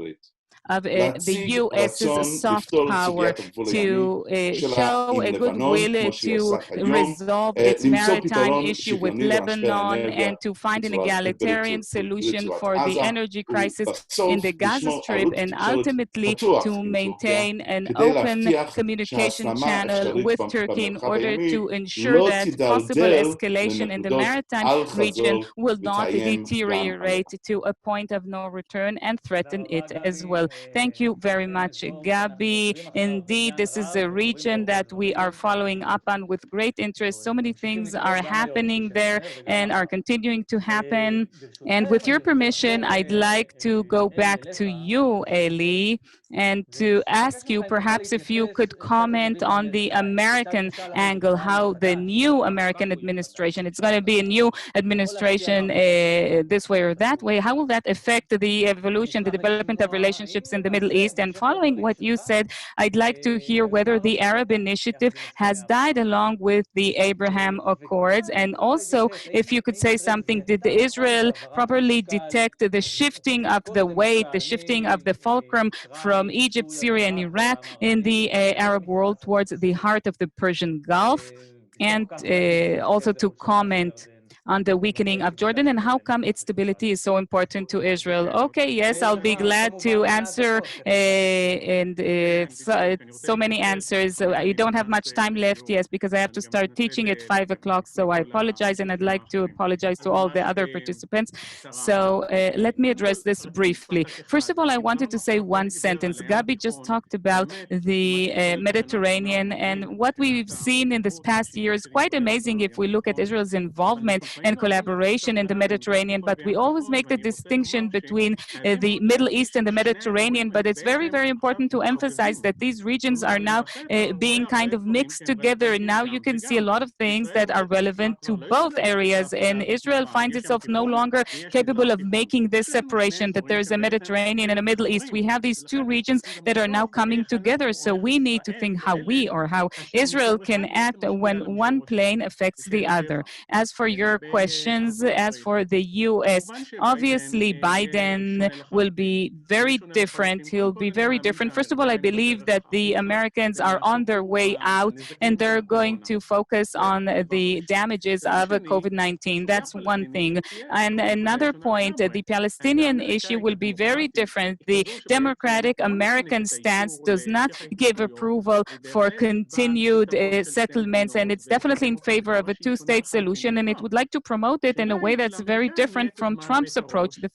of the U.S.'s soft power to show a goodwill to resolve its maritime issue with Lebanon and to find an egalitarian solution for the energy crisis in the Gaza Strip, and ultimately to maintain an open communication channel with Turkey in order to ensure that possible escalation in the maritime region will not deteriorate to a point of no return and threaten it as well. Thank you very much, Gabi. Indeed, this is a region that we are following up on with great interest. So many things are happening there and are continuing to happen. And with your permission, I'd like to go back to you, Elie, and to ask you perhaps if you could comment on the American angle, how the new American administration, it's going to be a new administration this way or that way, how will that affect the evolution, the development of relationships in the Middle East? And following what you said, I'd like to hear whether the Arab Initiative has died along with the Abraham Accords, and also if you could say something, did Israel properly detect the shifting of the weight, the shifting of the fulcrum from Egypt, Syria, and Iraq in the Arab world towards the heart of the Persian Gulf, and also to comment on the weakening of Jordan and how come its stability is so important to Israel. Okay, yes, I'll be glad to answer so many answers. You don't have much time left, yes, because I have to start teaching at 5 o'clock, so I apologize, and I'd like to apologize to all the other participants. So let me address this briefly. First of all, I wanted to say one sentence. Gabi just talked about the Mediterranean, and what we've seen in this past year is quite amazing if we look at Israel's involvement and collaboration in the Mediterranean, but we always make the distinction between the Middle East and the Mediterranean, but it's very, very important to emphasize that these regions are now being kind of mixed together, and now you can see a lot of things that are relevant to both areas, and Israel finds itself no longer capable of making this separation, that there's a Mediterranean and a Middle East. We have these two regions that are now coming together, so we need to think how we or how Israel can act when one plane affects the other. As for your questions, as for the U.S., obviously Biden will be very different. He'll be very different. First of all, I believe that the Americans are on their way out and they're going to focus on the damages of COVID-19. That's one thing. And another point, the Palestinian issue will be very different. The Democratic American stance does not give approval for continued settlements, and it's definitely in favor of a two-state solution, and it would like to promote it in a way that's very different from Trump's approach. The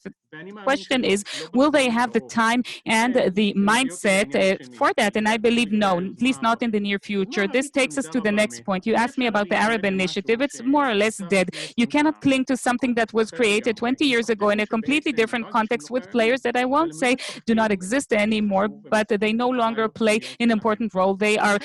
question is, will they have the time and the mindset for that? And I believe no, at least not in the near future. This takes us to the next point. You asked me about the Arab Initiative. It's more or less dead. You cannot cling to something that was created 20 years ago in a completely different context with players that I won't say do not exist anymore, but they no longer play an important role. They are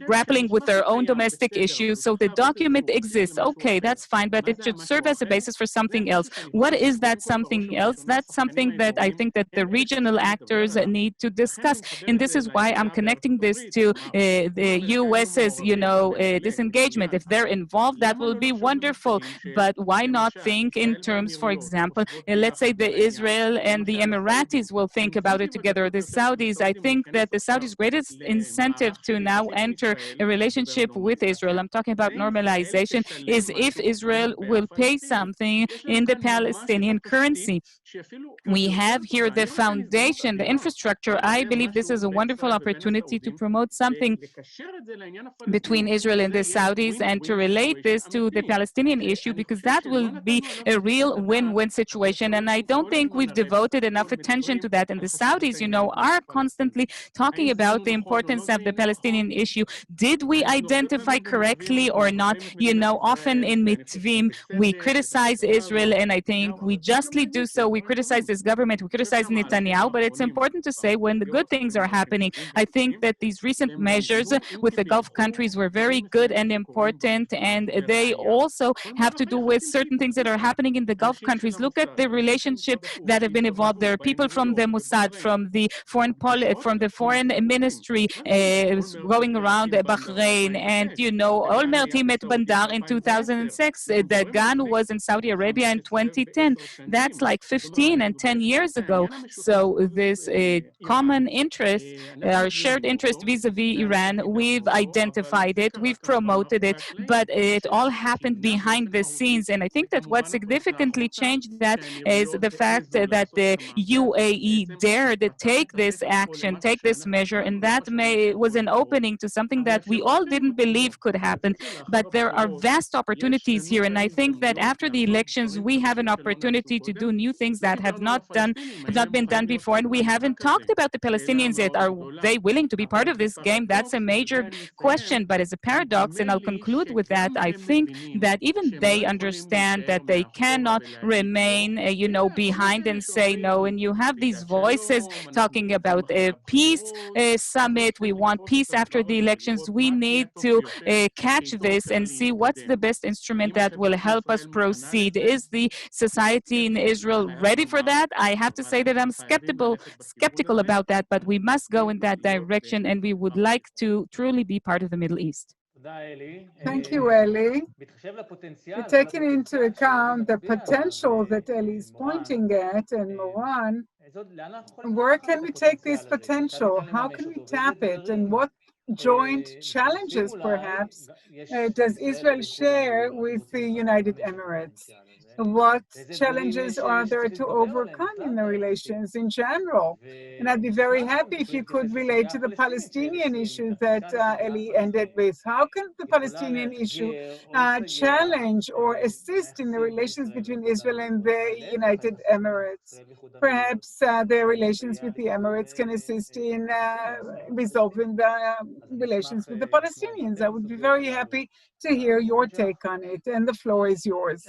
grappling with their own domestic issues. So the document exists. Okay, that's fine, but it should serve as a basis for something else. What is that something something else. That's something that I think that the regional actors need to discuss. And this is why I'm connecting this to the US's, disengagement. If they're involved, that will be wonderful. But why not think in terms, for example, let's say the Israel and the Emiratis will think about it together. The Saudis, I think that the Saudis' greatest incentive to now enter a relationship with Israel, I'm talking about normalization, is if Israel will pay something in the Palestinian currency. We have here the foundation, the infrastructure. I believe this is a wonderful opportunity to promote something between Israel and the Saudis and to relate this to the Palestinian issue, because that will be a real win-win situation. And I don't think we've devoted enough attention to that. And the Saudis, are constantly talking about the importance of the Palestinian issue. Did we identify correctly or not? Often in Mitvim, we criticize Israel, and I think we justly do so. We criticize this government, we criticize Netanyahu, but it's important to say when the good things are happening. I think that these recent measures with the Gulf countries were very good and important, and they also have to do with certain things that are happening in the Gulf countries. Look at the relationship that have been evolved. There are people from the Mossad, from the foreign ministry going around Bahrain, and Olmert he met Bandar in 2006. The Gan was in Saudi Arabia in 2010. That's like 15 and 10 years ago. So this common interest, our shared interest vis-a-vis Iran, we've identified it, we've promoted it, but it all happened behind the scenes. And I think that what significantly changed that is the fact that the UAE dared take this action, take this measure, and that was an opening to something that we all didn't believe could happen. But there are vast opportunities here, and I think that after the elections, we have an opportunity to do new things that have not been done before, and we haven't talked about the Palestinians yet. Are they willing to be part of this game? That's a major question, but as a paradox, and I'll conclude with that, I think that even they understand that they cannot remain, behind and say no. And you have these voices talking about a peace summit. We want peace after the elections. We need to catch this and see what's the best instrument that will help us proceed. Is the society in Israel ready for that? I have to say that I'm skeptical about that, but we must go in that direction, and we would like to truly be part of the Middle East. Thank you, Elie. Taking into account the potential that Elie is pointing at and Moran, where can we take this potential? How can we tap it? And what joint challenges, perhaps, does Israel share with the United Emirates? What challenges are there to overcome in the relations in general? And I'd be very happy if you could relate to the Palestinian issue that Elie ended with. How can the Palestinian issue challenge or assist in the relations between Israel and the United Emirates? Perhaps their relations with the Emirates can assist in resolving the relations with the Palestinians. I would be very happy to hear your take on it, and the floor is yours.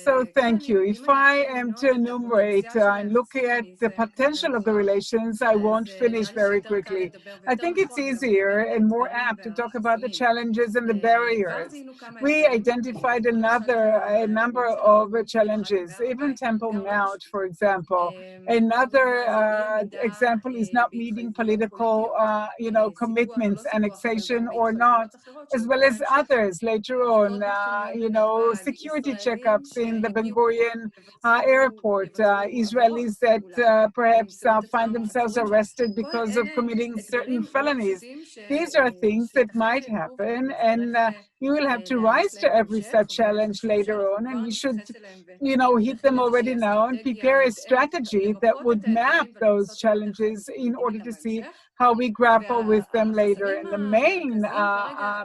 So thank you. If I am to enumerate and look at the potential of the relations, I won't finish very quickly. I think it's easier and more apt to talk about the challenges and the barriers. We identified a number of challenges, even Temple Mount, for example. Another example is not meeting political, commitments, annexation or not, as well as others later on, security checkups in the Ben Gurion airport, Israelis that perhaps find themselves arrested because of committing certain felonies. These are things that might happen, and you will have to rise to every such challenge later on, and we should, hit them already now and prepare a strategy that would map those challenges in order to see how we grapple with them later. And the main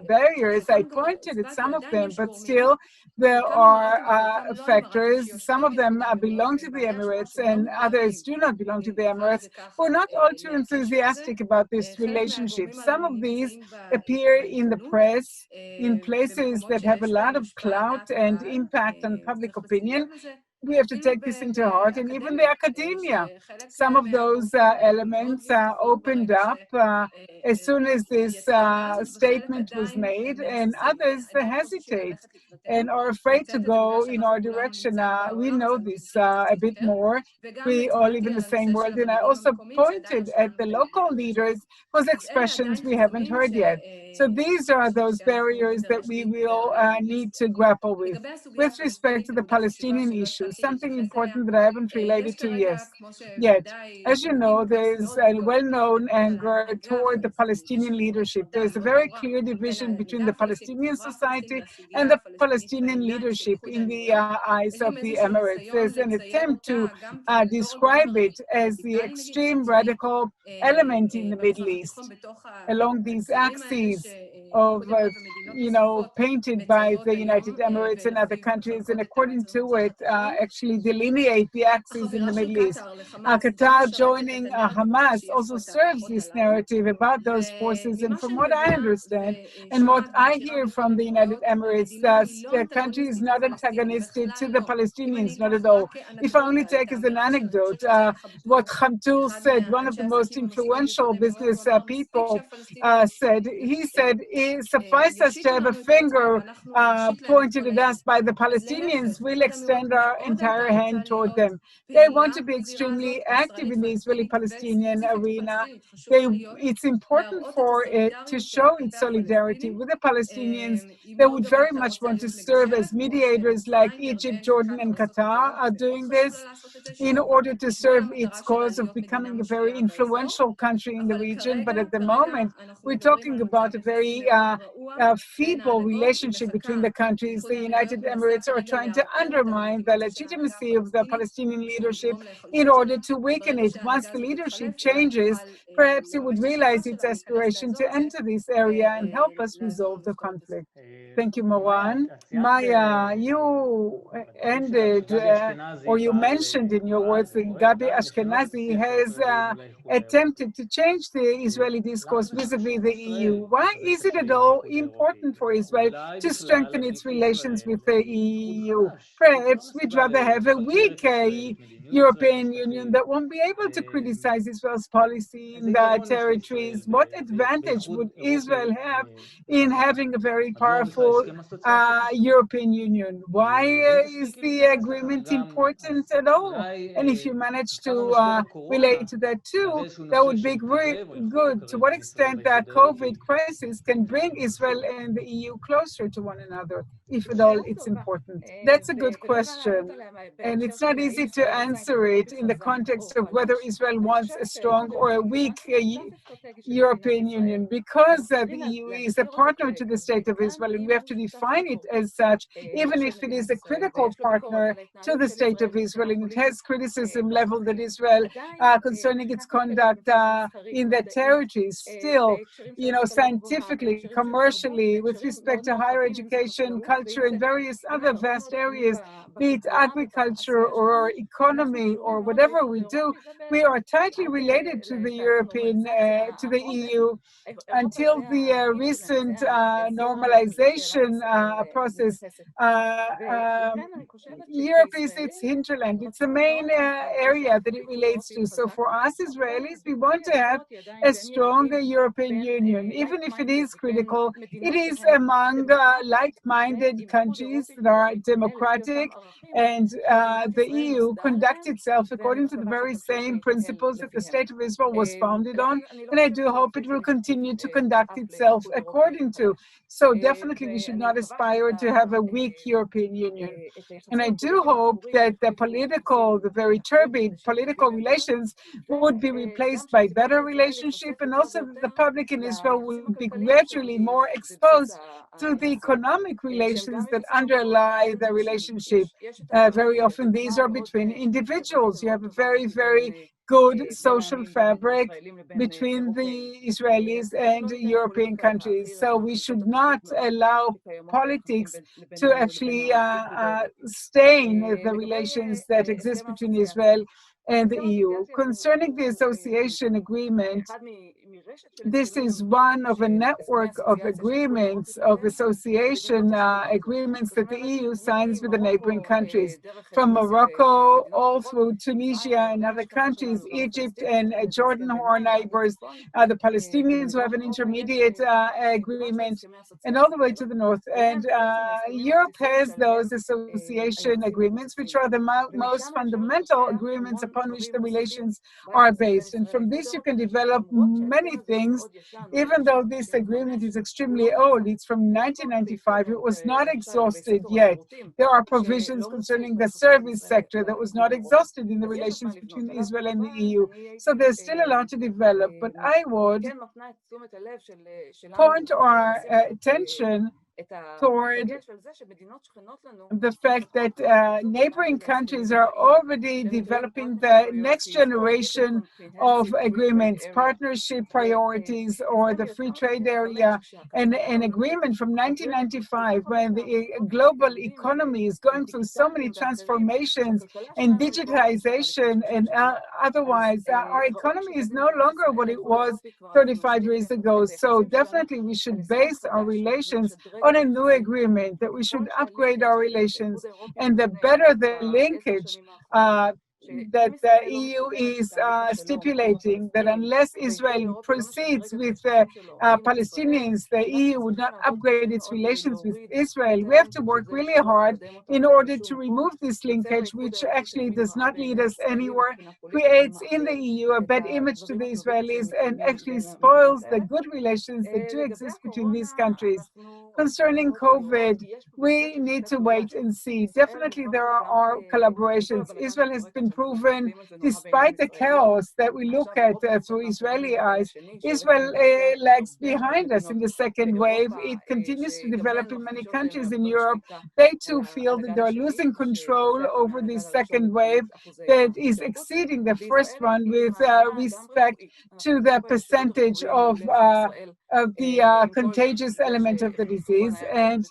barriers, I pointed at some of them, but still there are factors. Some of them belong to the Emirates and others do not belong to the Emirates, who are not all too enthusiastic about this relationship. Some of these appear in the press, in places that have a lot of clout and impact on public opinion. we have to take this into heart, and even the academia. Some of those elements opened up as soon as this statement was made, and others hesitate and are afraid to go in our direction. We know this a bit more. We all live in the same world, and I also pointed at the local leaders whose expressions we haven't heard yet. So these are those barriers that we will need to grapple with. With respect to the Palestinian issue, something important that I haven't related to yet. As you know, there's a well-known anger toward the Palestinian leadership. There's a very clear division between the Palestinian society and the Palestinian leadership in the eyes of the Emirates. There's an attempt to describe it as the extreme radical element in the Middle East along these axes of, painted by the United Emirates and other countries, and according to it, actually delineate the axes in the Middle East. Qatar joining Hamas also serves this narrative about those forces, and from what I understand, and what I hear from the United Emirates, the country is not antagonistic to the Palestinians, not at all. If I only take as an anecdote, what Khamtour said, one of the most influential business people, he said, it suffices us to have a finger pointed at us by the Palestinians, we'll extend our entire hand toward them. They want to be extremely active in the Israeli-Palestinian arena. It's important for it to show its solidarity with the Palestinians. They would very much want to serve as mediators like Egypt, Jordan, and Qatar are doing this in order to serve its cause of becoming a very influential country in the region. But at the moment, we're talking about a very feeble relationship between the countries. The United Emirates are trying to undermine the legitimacy of the Palestinian leadership in order to weaken it. Once the leadership changes, perhaps it would realize its aspiration to enter this area and help us resolve the conflict. Thank you, Moran. Maya, you ended, or you mentioned in your words that Gabi Ashkenazi has attempted to change the Israeli discourse vis-a-vis the EU. Why is it at all important for Israel to strengthen its relations with the EU? Perhaps we'd rather have a weak European Union that won't be able to criticize Israel's policy in the territories. What advantage would Israel have in having a very powerful European Union? Why is the agreement important at all? And if you manage to relate to that too, that would be good. To what extent the COVID crisis can bring Israel and the EU closer to one another, if at all it's important? That's a good question. And it's not easy to answer it in the context of whether Israel wants a strong or a weak European Union, because the EU is a partner to the state of Israel, and we have to define it as such, even if it is a critical partner to the state of Israel, and it has criticism leveled at Israel concerning its conduct in the territories. Still, scientifically, commercially, with respect to higher education, culture, and various other vast areas, be it agriculture or economy or whatever we do, we are tightly related to the to the EU. Until the recent normalization process, Europe is its hinterland. It's the main area that it relates to. So for us Israelis, we want to have a stronger European Union. Even if it is critical, it is among like-minded countries that are democratic, and the EU conducts itself according to the very same principles that the State of Israel was founded on, and I do hope it will continue to conduct itself according to. So definitely we should not aspire to have a weak European Union. And I do hope that the very turbid political relations would be replaced by better relationship, and also that the public in Israel would be gradually more exposed to the economic relations that underlie the relationship. Very often these are between individuals. You have a very, very good social fabric between the Israelis and European countries. So we should not allow politics to actually stain the relations that exist between Israel and the EU. Concerning the association agreement, this is one of a network of agreements, of association agreements that the EU signs with the neighboring countries, from Morocco all through Tunisia and other countries, Egypt and Jordan, who are neighbors, the Palestinians who have an intermediate agreement, and all the way to the north. And Europe has those association agreements, which are the most fundamental agreements upon which the relations are based. And from this, you can develop many things. Even though this agreement is extremely old, it's from 1995, it was not exhausted yet. There are provisions concerning the service sector that was not exhausted in the relations between Israel and the EU. So there's still a lot to develop, but I would point our attention toward the fact that neighboring countries are already developing the next generation of agreements, partnership priorities, or the free trade area, and an agreement from 1995 when the global economy is going through so many transformations and digitization and otherwise, our economy is no longer what it was 35 years ago. So definitely we should base our relations on a new agreement, that we should upgrade our relations, and the better the linkage that the EU is stipulating, that unless Israel proceeds with Palestinians, the EU would not upgrade its relations with Israel. We have to work really hard in order to remove this linkage, which actually does not lead us anywhere, creates in the EU a bad image to the Israelis, and actually spoils the good relations that do exist between these countries. Concerning COVID, we need to wait and see. Definitely there are collaborations. Israel has been proven, despite the chaos that we look at through Israeli eyes, Israel lags behind us in the second wave. It continues to develop in many countries in Europe. They too feel that they're losing control over this second wave that is exceeding the first one with respect to the percentage of the contagious element of the disease. And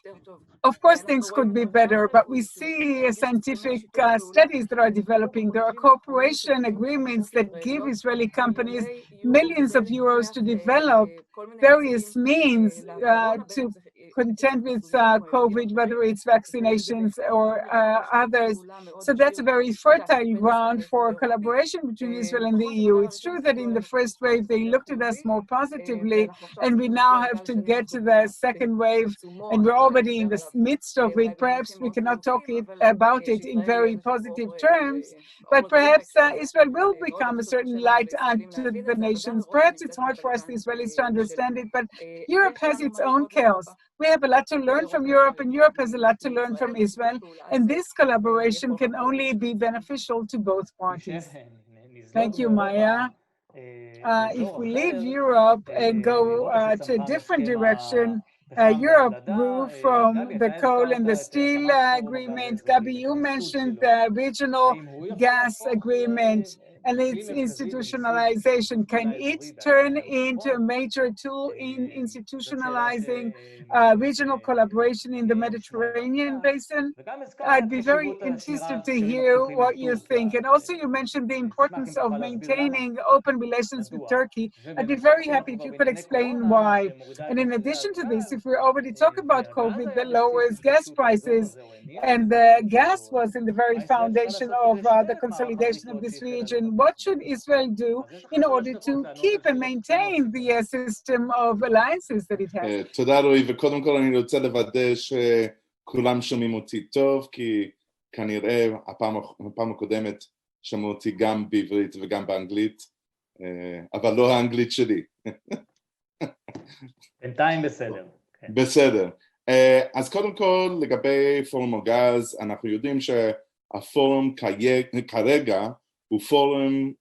of course, things could be better, but we see scientific studies that are developing. There are cooperation agreements that give Israeli companies millions of euros to develop various means to contend with COVID, whether it's vaccinations or others. So that's a very fertile ground for collaboration between Israel and the EU. It's true that in the first wave, they looked at us more positively, and we now have to get to the second wave, and we're already in the midst of it. Perhaps we cannot talk about it in very positive terms, but perhaps Israel will become a certain light unto the nations. Perhaps it's hard for us, the Israelis, to understand it, but Europe has its own chaos. We have a lot to learn from Europe, and Europe has a lot to learn from Israel, and this collaboration can only be beneficial to both parties. Thank you, Maya. If we leave Europe and go to a different direction, Europe grew from the coal and the steel agreement. Gabi, you mentioned the regional gas agreement and its institutionalization. Can it turn into a major tool in institutionalizing regional collaboration in the Mediterranean basin? I'd be very interested to hear what you think. And also you mentioned the importance of maintaining open relations with Turkey. I'd be very happy if you could explain why. And in addition to this, if we already talk about COVID that lowers gas prices, and the gas was in the very foundation of the consolidation of this region, what should Israel do in order to keep and maintain the system of alliances that it has? תודה רועי, וקודם כל אני רוצה לוודא שכולם שומעים אותי טוב, כי כנראה הפעם הקודמת שמעו אותי גם בעברית וגם באנגלית, אבל לא האנגלית שלי. בינתיים בסדר. בסדר. אז קודם כל לגבי פורום הגז, אנחנו יודעים שהפורום כרגע הוא פורום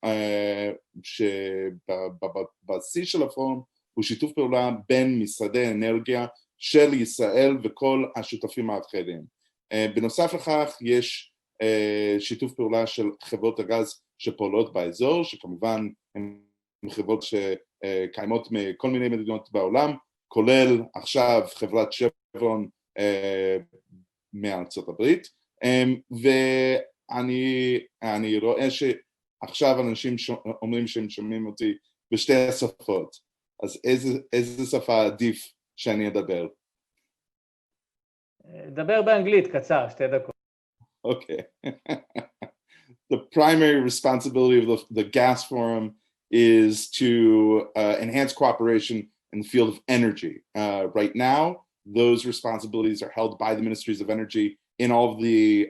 שבבסיס של הפורום הוא שיתוף פעולה בין משרדי אנרגיה של ישראל וכל השותפים האחרים. בנוסף לכך יש שיתוף פעולה של חברות הגז שפועלות באזור, שכמובן הן חברות שקיימות מכל מיני מדינות בעולם, כולל עכשיו חברת שברון מארצות הברית, ואני רואה שעכשיו אנשים אומרים שהם שומעים אותי בשתי השפות, אז איזה שפה עדיף שאני אדבר? דבר באנגלית, קצר, 2 דקות. Okay. The primary responsibility of the Gas Forum is to enhance cooperation in the field of energy. Right now, those responsibilities are held by the ministries of energy in all of the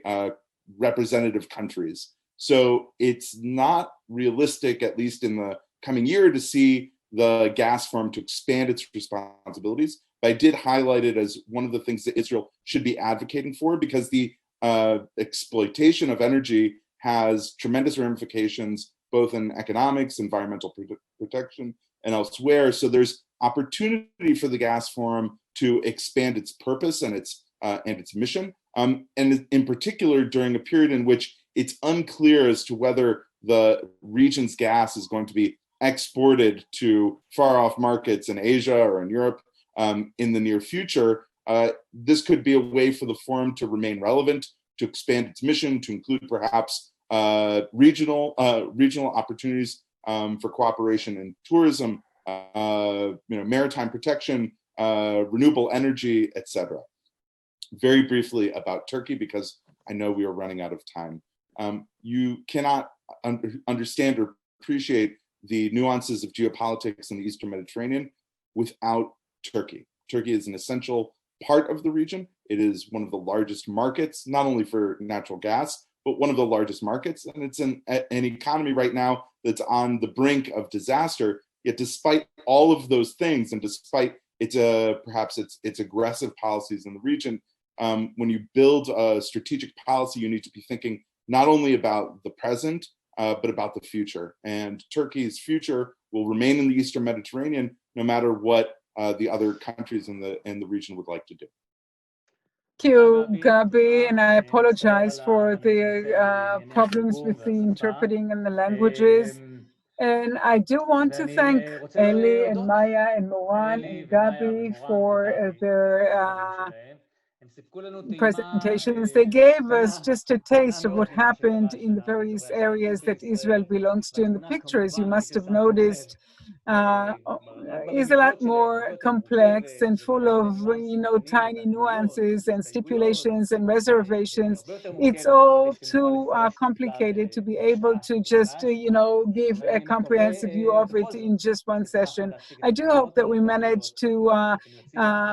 representative countries. So it's not realistic, at least in the coming year, to see the Gas Forum to expand its responsibilities. But I did highlight it as one of the things that Israel should be advocating for, because the exploitation of energy has tremendous ramifications, both in economics, environmental protection, and elsewhere. So there's opportunity for the Gas Forum to expand its purpose and its mission, and in particular during a period in which it's unclear as to whether the region's gas is going to be exported to far-off markets in Asia or in Europe in the near future. This could be a way for the forum to remain relevant, to expand its mission, to include perhaps regional opportunities for cooperation in tourism, maritime protection, renewable energy, etc. Very briefly about Turkey, because I know we are running out of time. You cannot understand or appreciate the nuances of geopolitics in the Eastern Mediterranean without Turkey. Turkey is an essential part of the region. It is one of the largest markets, not only for natural gas, but one of the largest markets. And it's an economy right now that's on the brink of disaster. Yet despite all of those things, and despite perhaps its aggressive policies in the region, when you build a strategic policy, you need to be thinking not only about the present, but about the future. And Turkey's future will remain in the Eastern Mediterranean, no matter what the other countries in the region would like to do. Thank you, Gabi, and I apologize for the problems with the interpreting and the languages. And I do want to thank Elie and Maya and Moran and Gabi for their presentations. They gave us just a taste of what happened in the various areas that Israel belongs to. And the picture, as you must have noticed, is a lot more complex and full of, tiny nuances and stipulations and reservations. It's all too complicated to be able to just, give a comprehensive view of it in just one session. I do hope that we manage to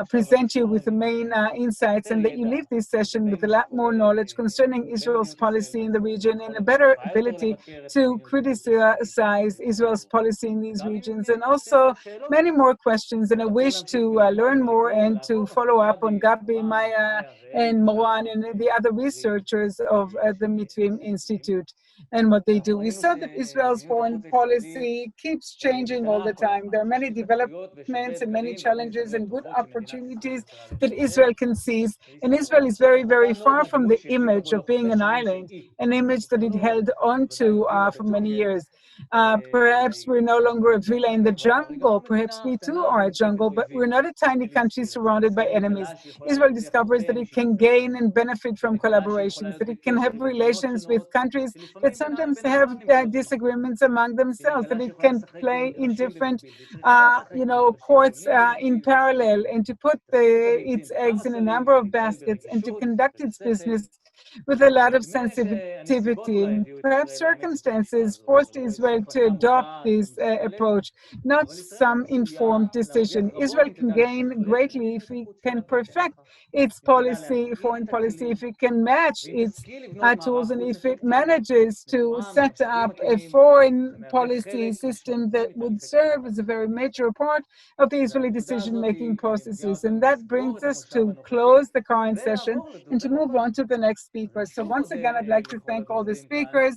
present you with the main insights, and that you leave this session with a lot more knowledge concerning Israel's policy in the region and a better ability to criticize Israel's policy in these regions, and also many more questions. And I wish to learn more and to follow up on Gabi, Maya, and Moran, and the other researchers of the Mitvim Institute and what they do. We saw that Israel's foreign policy keeps changing all the time. There are many developments and many challenges and good opportunities that Israel can seize. And Israel is very, very far from the image of being an island, an image that it held on to for many years. Perhaps we're no longer a villa in the jungle. Perhaps we too are a jungle, but we're not a tiny country surrounded by enemies. Israel discovers that it can gain and benefit from collaborations, that it can have relations with countries that sometimes have disagreements among themselves, that it can play in different, courts in parallel, and to put its eggs in a number of baskets and to conduct its business with a lot of sensitivity. And perhaps circumstances forced Israel to adopt this approach, not some informed decision. Israel can gain greatly if it can perfect its policy, foreign policy, if it can match its tools, and if it manages to set up a foreign policy system that would serve as a very major part of the Israeli decision-making processes. And that brings us to close the current session and to move on to the next speaker. So once again, I'd like to thank all the speakers